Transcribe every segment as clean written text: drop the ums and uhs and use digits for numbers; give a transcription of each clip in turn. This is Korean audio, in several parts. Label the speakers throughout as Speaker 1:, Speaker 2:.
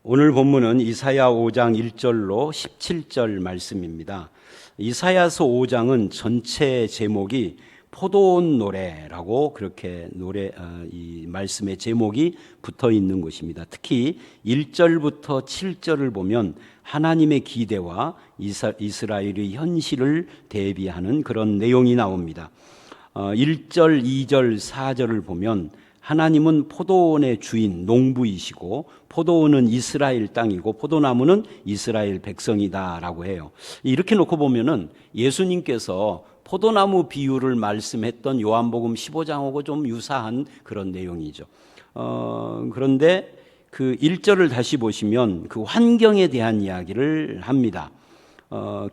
Speaker 1: 오늘 본문은 이사야 5장 1절로 17절 말씀입니다. 이사야서 5장은 전체 제목이 포도원 노래라고 그렇게 이 말씀의 제목이 붙어 있는 곳입니다. 특히 1절부터 7절을 보면 하나님의 기대와 이스라엘의 현실을 대비하는 그런 내용이 나옵니다. 1절, 2절, 4절을 보면 하나님은 포도원의 주인, 농부이시고 포도원은 이스라엘 땅이고 포도나무는 이스라엘 백성이다라고 해요. 이렇게 놓고 보면은 예수님께서 포도나무 비유를 말씀했던 요한복음 15장하고 좀 유사한 그런 내용이죠. 그런데 그 1절을 다시 보시면 그 환경에 대한 이야기를 합니다.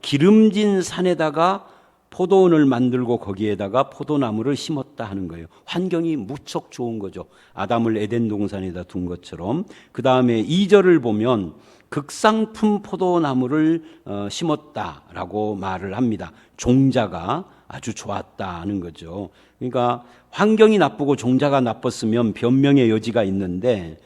Speaker 1: 기름진 산에다가 포도원을 만들고 거기에다가 포도나무를 심었다 하는 거예요. 환경이 무척 좋은 거죠. 아담을 에덴 동산에다 둔 것처럼. 그 다음에 2절을 보면 극상품 포도나무를 심었다라고 말을 합니다. 종자가 아주 좋았다 하는 거죠. 그러니까 환경이 나쁘고 종자가 나빴으면 변명의 여지가 있는데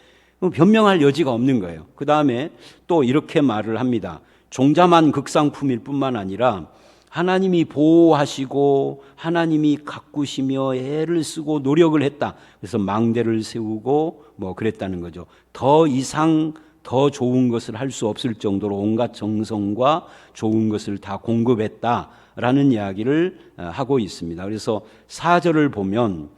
Speaker 1: 변명할 여지가 없는 거예요. 그 다음에 또 이렇게 말을 합니다. 종자만 극상품일 뿐만 아니라 하나님이 보호하시고 하나님이 가꾸시며 애를 쓰고 노력을 했다. 그래서 망대를 세우고 뭐 그랬다는 거죠. 더 이상 더 좋은 것을 할 수 없을 정도로 온갖 정성과 좋은 것을 다 공급했다라는 이야기를 하고 있습니다. 그래서 4절을 보면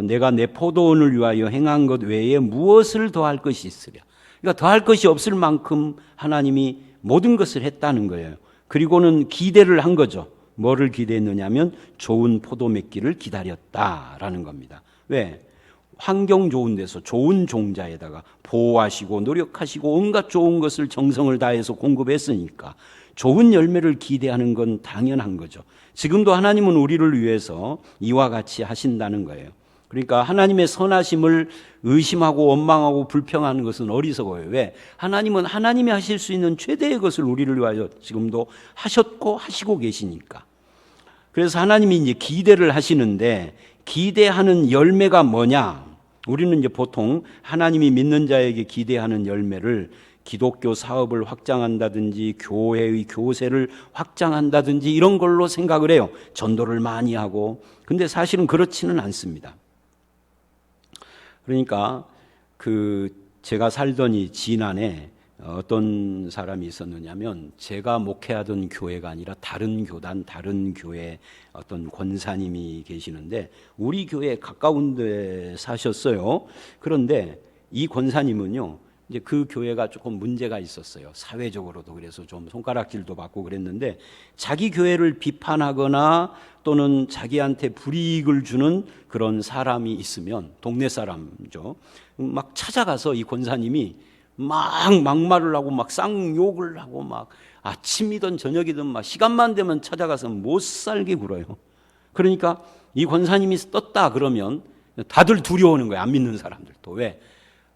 Speaker 1: 내가 내 포도원을 위하여 행한 것 외에 무엇을 더할 것이 있으랴. 그러니까 더할 것이 없을 만큼 하나님이 모든 것을 했다는 거예요. 그리고는 기대를 한 거죠. 뭐를 기대했느냐면 좋은 포도 맺기를 기다렸다라는 겁니다. 왜? 환경 좋은 데서 좋은 종자에다가 보호하시고 노력하시고 온갖 좋은 것을 정성을 다해서 공급했으니까 좋은 열매를 기대하는 건 당연한 거죠. 지금도 하나님은 우리를 위해서 이와 같이 하신다는 거예요. 그러니까 하나님의 선하심을 의심하고 원망하고 불평하는 것은 어리석어요. 왜? 하나님은 하나님이 하실 수 있는 최대의 것을 우리를 위하여 지금도 하셨고 하시고 계시니까. 그래서 하나님이 이제 기대를 하시는데 기대하는 열매가 뭐냐? 우리는 이제 보통 하나님이 믿는 자에게 기대하는 열매를 기독교 사업을 확장한다든지 교회의 교세를 확장한다든지 이런 걸로 생각을 해요. 전도를 많이 하고. 근데 사실은 그렇지는 않습니다. 그러니까 제가 살던 이 진안에 어떤 사람이 있었느냐면 제가 목회하던 교회가 아니라 다른 교단, 다른 교회 어떤 권사님이 계시는데 우리 교회 가까운 데 사셨어요. 그런데 이 권사님은요, 이제 그 교회가 조금 문제가 있었어요. 사회적으로도. 그래서 좀 손가락질도 받고 그랬는데 자기 교회를 비판하거나 또는 자기한테 불이익을 주는 그런 사람이 있으면 동네 사람이죠. 막 찾아가서 이 권사님이 막 막말을 하고 막 쌍욕을 하고 막 아침이든 저녁이든 막 시간만 되면 찾아가서 못 살게 굴어요. 그러니까 이 권사님이 떴다 그러면 다들 두려워하는 거예요. 안 믿는 사람들도. 왜?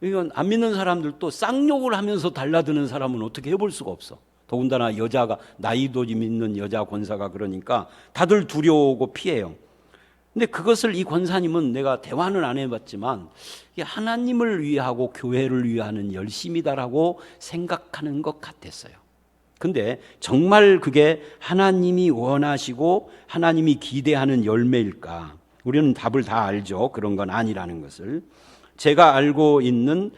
Speaker 1: 이건 안 믿는 사람들도 쌍욕을 하면서 달라드는 사람은 어떻게 해볼 수가 없어. 더군다나 여자가 나이도 있는 여자 권사가 그러니까 다들 두려워하고 피해요. 근데 그것을 이 권사님은 내가 대화는 안 해봤지만 이게 하나님을 위하고 교회를 위하는 열심이다라고 생각하는 것 같았어요. 근데 정말 그게 하나님이 원하시고 하나님이 기대하는 열매일까? 우리는 답을 다 알죠. 그런 건 아니라는 것을. 제가 알고 있는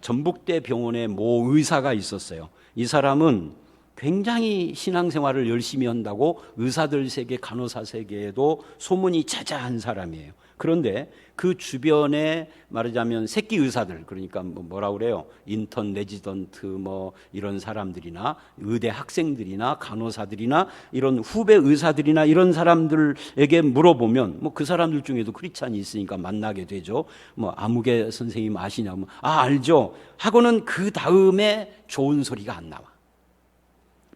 Speaker 1: 전북대 병원의 모 의사가 있었어요. 이 사람은 굉장히 신앙생활을 열심히 한다고 의사들 세계, 간호사 세계에도 소문이 자자한 사람이에요. 그런데 그 주변에 말하자면 새끼 의사들, 그러니까 뭐라 그래요? 인턴, 레지던트 뭐 이런 사람들이나 의대 학생들이나 간호사들이나 이런 후배 의사들이나 이런 사람들에게 물어보면 뭐 그 사람들 중에도 크리스찬이 있으니까 만나게 되죠. 뭐 아무개 선생님 아시냐고, 알죠. 하고는 그 다음에 좋은 소리가 안 나와.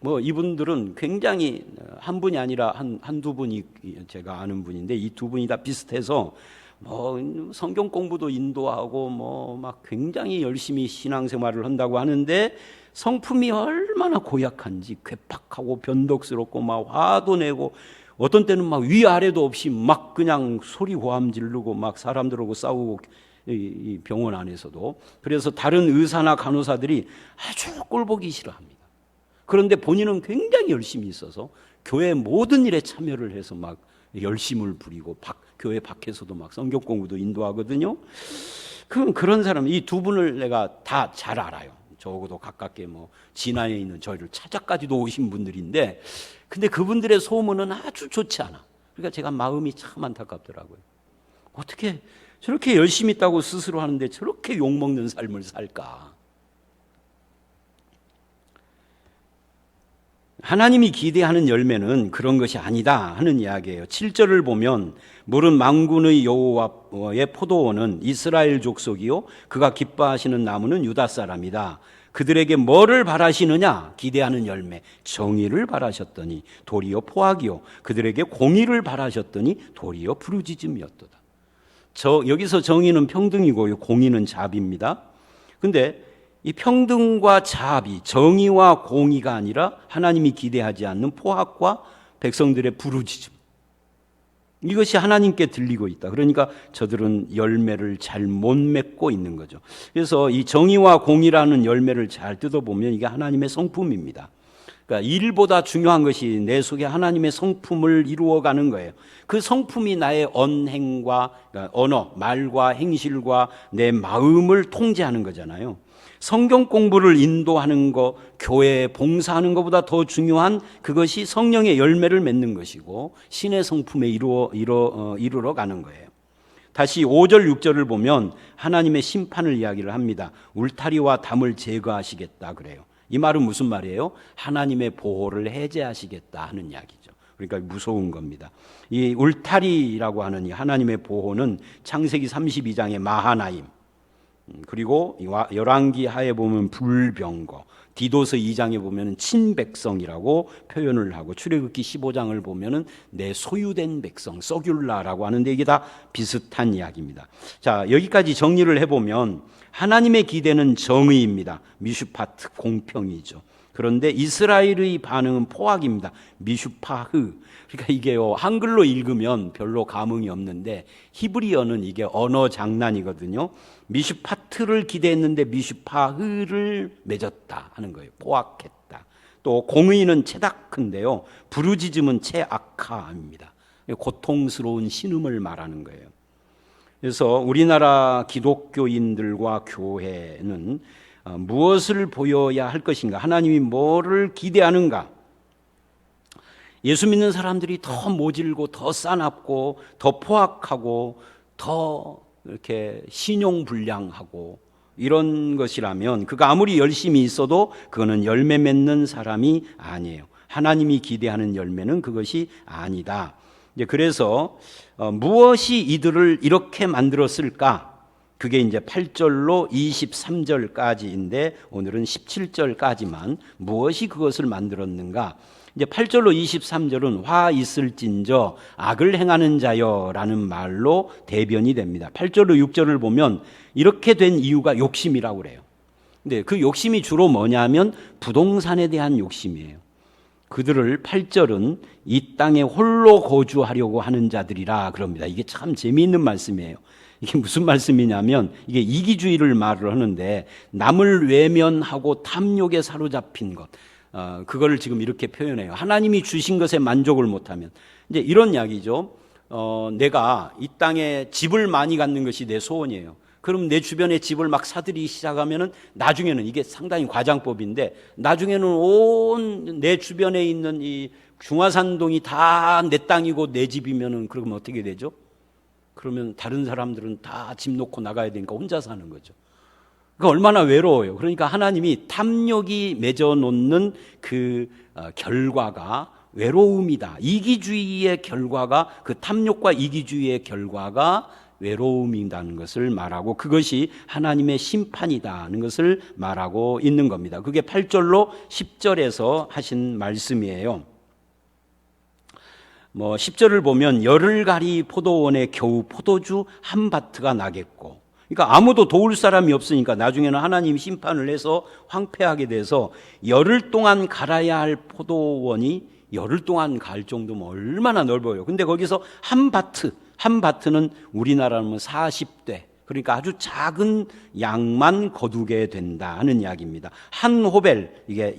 Speaker 1: 뭐 이분들은 굉장히 한 분이 아니라 한두 분이 제가 아는 분인데 이 두 분이 다 비슷해서 뭐 성경 공부도 인도하고 뭐 막 굉장히 열심히 신앙생활을 한다고 하는데 성품이 얼마나 고약한지 괴팍하고 변덕스럽고 막 화도 내고 어떤 때는 막 위아래도 없이 막 그냥 소리 고함 지르고 막 사람들하고 싸우고 이 병원 안에서도. 그래서 다른 의사나 간호사들이 아주 꼴보기 싫어합니다. 그런데 본인은 굉장히 열심히 있어서 교회 모든 일에 참여를 해서 막 열심을 부리고 교회 밖에서도 막 성경 공부도 인도하거든요. 그런 사람, 이 두 분을 내가 다 잘 알아요. 적어도 가깝게 뭐 진안에 있는 저희를 찾아까지도 오신 분들인데, 근데 그분들의 소문은 아주 좋지 않아. 그러니까 제가 마음이 참 안타깝더라고요. 어떻게 저렇게 열심히 있다고 스스로 하는데 저렇게 욕먹는 삶을 살까? 하나님이 기대하는 열매는 그런 것이 아니다 하는 이야기예요. 7절을 보면 물은 만군의 여호와의 포도원은 이스라엘 족속이요 그가 기뻐하시는 나무는 유다 사람이다. 그들에게 뭐를 바라시느냐? 기대하는 열매 정의를 바라셨더니 도리어 포악이요 그들에게 공의를 바라셨더니 도리어 부르짖음이었도다. 여기서 정의는 평등이고요 공의는 자비입니다. 근데 이 평등과 자비, 정의와 공의가 아니라 하나님이 기대하지 않는 포악과 백성들의 부르짖음, 이것이 하나님께 들리고 있다. 그러니까 저들은 열매를 잘 못 맺고 있는 거죠. 그래서 이 정의와 공의라는 열매를 잘 뜯어보면 이게 하나님의 성품입니다. 그러니까 일보다 중요한 것이 내 속에 하나님의 성품을 이루어가는 거예요. 그 성품이 나의 언행과, 그러니까 언어, 말과 행실과 내 마음을 통제하는 거잖아요. 성경 공부를 인도하는 것, 교회에 봉사하는 것보다 더 중요한 그것이 성령의 열매를 맺는 것이고 신의 성품에 이르러 가는 거예요. 다시 5절, 6절을 보면 하나님의 심판을 이야기를 합니다. 울타리와 담을 제거하시겠다 그래요. 이 말은 무슨 말이에요? 하나님의 보호를 해제하시겠다 하는 이야기죠. 그러니까 무서운 겁니다. 이 울타리라고 하는 이 하나님의 보호는 창세기 32장의 마하나임, 그리고 열왕기 하에 보면 불병거, 디도서 2장에 보면 친백성이라고 표현을 하고 출애굽기 15장을 보면 내 소유된 백성 서귤라라고 하는데 이게 다 비슷한 이야기입니다. 자, 여기까지 정리를 해보면 하나님의 기대는 정의입니다. 미슈파트 공평이죠. 그런데 이스라엘의 반응은 포악입니다. 미슈파흐. 그러니까 이게요 한글로 읽으면 별로 감흥이 없는데 히브리어는 이게 언어 장난이거든요. 미슈파트를 기대했는데 미슈파흐를 맺었다 하는 거예요. 포악했다. 또 공의는 체다크인데요 부르짖음은 체아카입니다. 고통스러운 신음을 말하는 거예요. 그래서 우리나라 기독교인들과 교회는 무엇을 보여야 할 것인가? 하나님이 뭐를 기대하는가? 예수 믿는 사람들이 더 모질고 더 싸납고 더 포악하고 더 이렇게 신용불량하고 이런 것이라면 그가 아무리 열심히 있어도 그거는 열매 맺는 사람이 아니에요. 하나님이 기대하는 열매는 그것이 아니다. 이제 그래서 무엇이 이들을 이렇게 만들었을까? 그게 이제 8절로 23절까지인데 오늘은 17절까지만 무엇이 그것을 만들었는가? 이제 8절로 23절은 화 있을진저 악을 행하는 자여라는 말로 대변이 됩니다. 8절로 6절을 보면 이렇게 된 이유가 욕심이라고 그래요. 근데 그 욕심이 주로 뭐냐면 부동산에 대한 욕심이에요. 그들을 8절은 이 땅에 홀로 거주하려고 하는 자들이라 그럽니다. 이게 참 재미있는 말씀이에요. 이게 무슨 말씀이냐면 이게 이기주의를 말을 하는데 남을 외면하고 탐욕에 사로잡힌 것, 그거를 지금 이렇게 표현해요. 하나님이 주신 것에 만족을 못하면 이제 이런 이야기죠. 내가 이 땅에 집을 많이 갖는 것이 내 소원이에요. 그럼 내 주변에 집을 막 사들이기 시작하면은 나중에는 이게 상당히 과장법인데 나중에는 온 내 주변에 있는 이 중화산동이 다 내 땅이고 내 집이면은 그러면 어떻게 되죠? 그러면 다른 사람들은 다 집 놓고 나가야 되니까 혼자 사는 거죠. 그러니까 얼마나 외로워요. 그러니까 하나님이 탐욕이 맺어놓는 그 결과가 외로움이다. 이기주의의 결과가 그 탐욕과 이기주의의 결과가 외로움이라는 것을 말하고 그것이 하나님의 심판이다는 것을 말하고 있는 겁니다. 그게 8절로 10절에서 하신 말씀이에요. 10절을 보면 열을 가리 포도원에 겨우 포도주 한 바트가 나겠고, 그러니까 아무도 도울 사람이 없으니까 나중에는 하나님이 심판을 해서 황폐하게 돼서 열흘 동안 갈아야 할 포도원이 열흘 동안 갈 정도면 얼마나 넓어요. 근데 거기서 한 바트는 우리나라는 40대, 그러니까 아주 작은 양만 거두게 된다 하는 이야기입니다. 한 호벨, 이게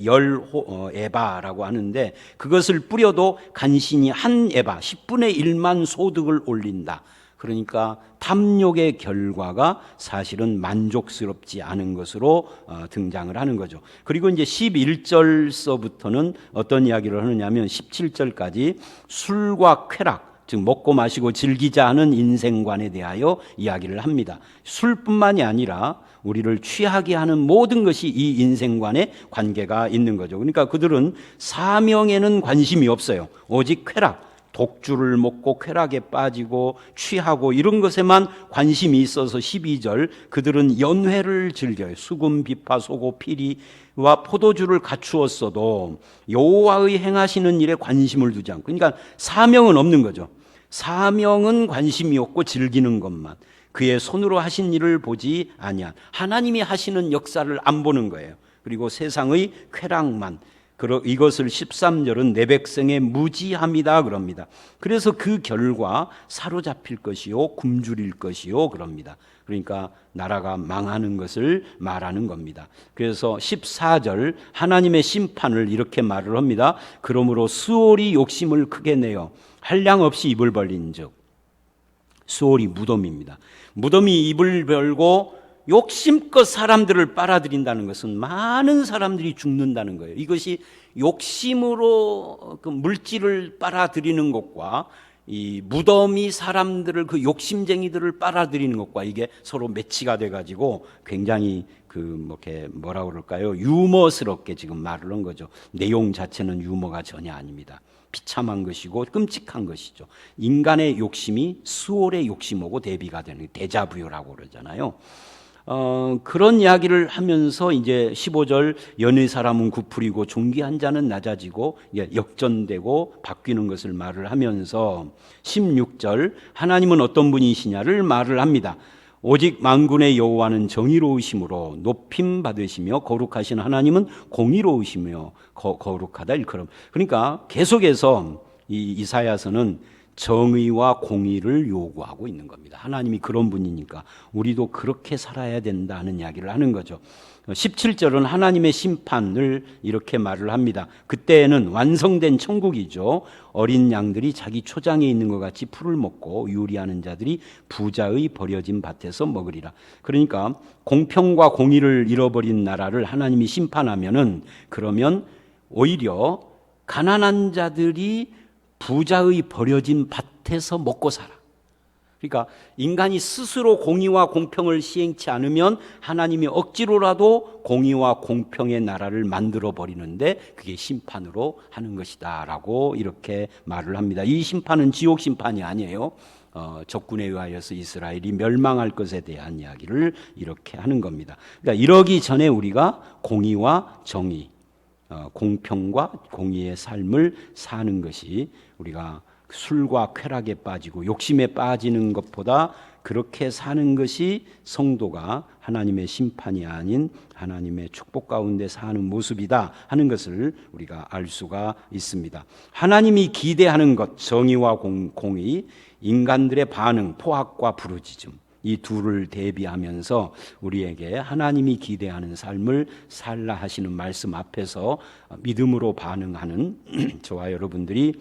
Speaker 1: 에바라고 하는데 그것을 뿌려도 간신히 한 에바, 10분의 1만 소득을 올린다. 그러니까 탐욕의 결과가 사실은 만족스럽지 않은 것으로 등장을 하는 거죠. 그리고 이제 11절서부터는 어떤 이야기를 하느냐면 17절까지 술과 쾌락, 즉 먹고 마시고 즐기자 하는 인생관에 대하여 이야기를 합니다. 술뿐만이 아니라 우리를 취하게 하는 모든 것이 이 인생관에 관계가 있는 거죠. 그러니까 그들은 사명에는 관심이 없어요. 오직 쾌락, 독주를 먹고 쾌락에 빠지고 취하고 이런 것에만 관심이 있어서 12절 그들은 연회를 즐겨요. 수금, 비파, 소고, 피리와 포도주를 갖추었어도 여호와의 행하시는 일에 관심을 두지 않고, 그러니까 사명은 없는 거죠. 사명은 관심이 없고 즐기는 것만, 그의 손으로 하신 일을 보지 아니한, 하나님이 하시는 역사를 안 보는 거예요. 그리고 세상의 쾌락만, 이것을 13절은 내 백성의 무지함이다 그럽니다. 그래서 그 결과 사로잡힐 것이요 굶주릴 것이요 그럽니다. 그러니까 나라가 망하는 것을 말하는 겁니다. 그래서 14절 하나님의 심판을 이렇게 말을 합니다. 그러므로 수월이 욕심을 크게 내어 한량 없이 입을 벌린즉, 수월이 무덤입니다. 무덤이 입을 벌고 욕심껏 사람들을 빨아들인다는 것은 많은 사람들이 죽는다는 거예요. 이것이 욕심으로 그 물질을 빨아들이는 것과 이 무덤이 사람들을, 그 욕심쟁이들을 빨아들이는 것과 이게 서로 매치가 돼가지고 굉장히 뭐라 그럴까요? 유머스럽게 지금 말을 한 거죠. 내용 자체는 유머가 전혀 아닙니다. 비참한 것이고 끔찍한 것이죠. 인간의 욕심이 수월의 욕심하고 대비가 되는, 데자부요라고 그러잖아요. 그런 이야기를 하면서 이제 15절 연의 사람은 구풀이고 존귀한 자는 낮아지고 역전되고 바뀌는 것을 말을 하면서 16절 하나님은 어떤 분이시냐를 말을 합니다. 오직 만군의 여호와는 정의로우심으로 높임 받으시며 거룩하신 하나님은 공의로우시며 거룩하다 일컬음. 그러니까 계속해서 이 이사야서는 정의와 공의를 요구하고 있는 겁니다. 하나님이 그런 분이니까 우리도 그렇게 살아야 된다는 이야기를 하는 거죠. 17절은 하나님의 심판을 이렇게 말을 합니다. 그때에는 완성된 천국이죠. 어린 양들이 자기 초장에 있는 것 같이 풀을 먹고 유리하는 자들이 부자의 버려진 밭에서 먹으리라. 그러니까 공평과 공의를 잃어버린 나라를 하나님이 심판하면은, 그러면 오히려 가난한 자들이 부자의 버려진 밭에서 먹고 살아. 그러니까 인간이 스스로 공의와 공평을 시행치 않으면 하나님이 억지로라도 공의와 공평의 나라를 만들어 버리는데 그게 심판으로 하는 것이다 라고 이렇게 말을 합니다. 이 심판은 지옥 심판이 아니에요. 적군에 의하여서 이스라엘이 멸망할 것에 대한 이야기를 이렇게 하는 겁니다. 그러니까 이러기 전에 우리가 공의와 정의, 공평과 공의의 삶을 사는 것이, 우리가 술과 쾌락에 빠지고 욕심에 빠지는 것보다 그렇게 사는 것이 성도가 하나님의 심판이 아닌 하나님의 축복 가운데 사는 모습이다 하는 것을 우리가 알 수가 있습니다. 하나님이 기대하는 것, 정의와 공의, 인간들의 반응, 포악과 부르짖음, 이 둘을 대비하면서 우리에게 하나님이 기대하는 삶을 살라 하시는 말씀 앞에서 믿음으로 반응하는 저와 여러분들이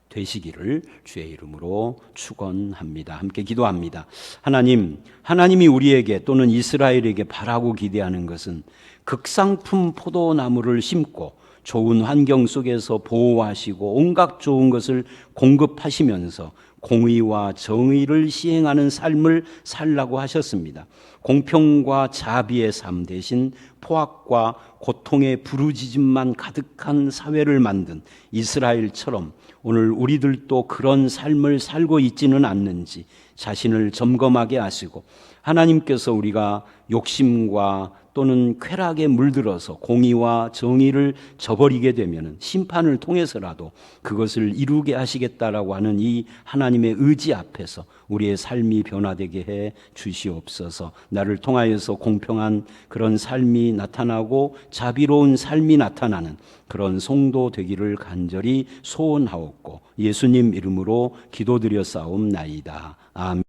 Speaker 1: 되시기를 주의 이름으로 축원합니다. 함께 기도합니다. 하나님이 우리에게 또는 이스라엘에게 바라고 기대하는 것은 극상품 포도나무를 심고 좋은 환경 속에서 보호하시고 온갖 좋은 것을 공급하시면서 공의와 정의를 시행하는 삶을 살라고 하셨습니다. 공평과 자비의 삶 대신 포악과 고통의 부르짖음만 가득한 사회를 만든 이스라엘처럼 오늘 우리들도 그런 삶을 살고 있지는 않는지 자신을 점검하게 하시고, 하나님께서 우리가 욕심과 또는 쾌락에 물들어서 공의와 정의를 저버리게 되면 심판을 통해서라도 그것을 이루게 하시겠다라고 하는 이 하나님의 의지 앞에서 우리의 삶이 변화되게 해 주시옵소서. 나를 통하여서 공평한 그런 삶이 나타나고 자비로운 삶이 나타나는 그런 성도 되기를 간절히 소원하옵고 예수님 이름으로 기도드려 싸움나이다. 아멘.